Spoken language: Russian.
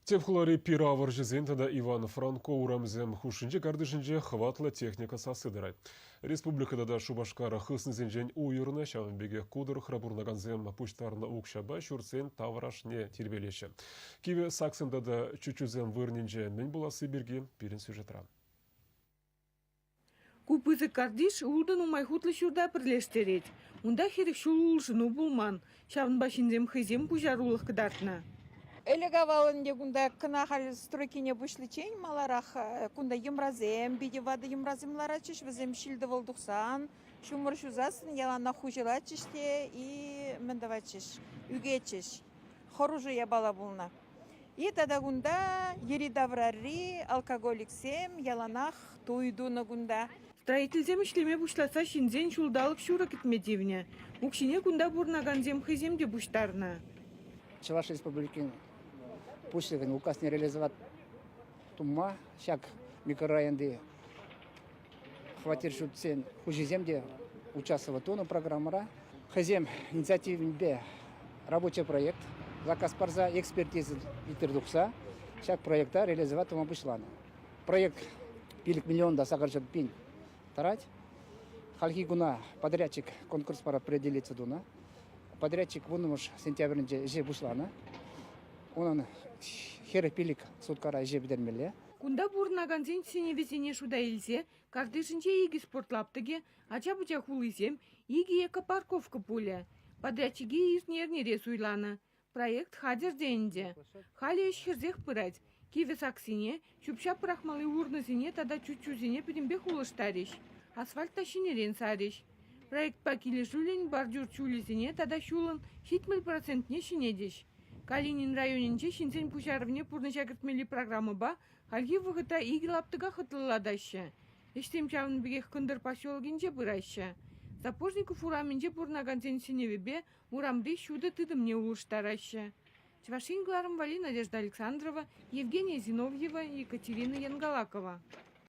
Темхлари пиравар жезентада Иван Франко урамзем хушинже кардышинже хватла техника сасыдырай. Республикада да шубашкара хыснызенжен уйырна шавынбеге кудыр храбурнаганзем пуштарна укшаба шурсен таврашне тербелеші. Киве саксында да чучузем вырнинже мен буласы берге пирин сюжетра. Купызы кардиш улдан умай хутлы шурда бірлештерет. Унда херек шул улшыну булман. Шавын башинзем хызем пужарулық кыдартна. Элегавалынде кунда кынахал стройкине бушличень маларах кунда юмразем, биде вады юмраземларачыш, візем шилді волдухсан, шумыр шузасын ялана хужелачыште и мендавачыш, үгечыш. Хоружу ябала булна. И тада кунда еридаврари, алкоголиксем, яланах туйдуна кунда. Строительзем ишлеме бушласа шинзен шулдалық шура китмедивне. Укшине кунда бурнаганзем хыземде буштарна. Чувашской республики пусть указ не реализовать тума, всяк микрорайонды хватит шутсен хужиземде участвовать туну программара. Хазем инициативе рабочий проект, заказ парза экспертизы итердукса, всяк проекта реализовать тума бушлана. Проект пилик миллион да сагарчат пень тарать. Хальхи гуна подрядчик конкурс пора определиться дуна. Подрядчик вунумуш сентябрьнде же бушлана. Онан херепилик суткара же бидермеле. Кунда бурнаганзен сеневесене шуда илсе, кардышынче иги спортлаптыге, ача-буча хулызем, иги эко парковка пуля. Подрядчиге ирнернере суйлана. Проект хадер денде. Хали ешхерзех пырать. Киве саксине, чупша прахмалы урнызине, тада чуть-чузине пидембе хулыштариш. Асфальт тащинерен сариш. Проект пакили жулин бордюр чулизине, тада шулын 70% шинедиш. Калинин районинче шинсен пушарвне пурны шакыртмели программы ба, халги вғыта иги лаптыга хытылладаща. Эштем чавын бігех кындыр поселогинче быраща. Запожников ураминче пурнаганзен синевебе урамды шуды тыдымне улыштараща. Чевашин Гларом Вали, Надежда Александрова, Евгения Зиновьева и Екатерина Янгалакова.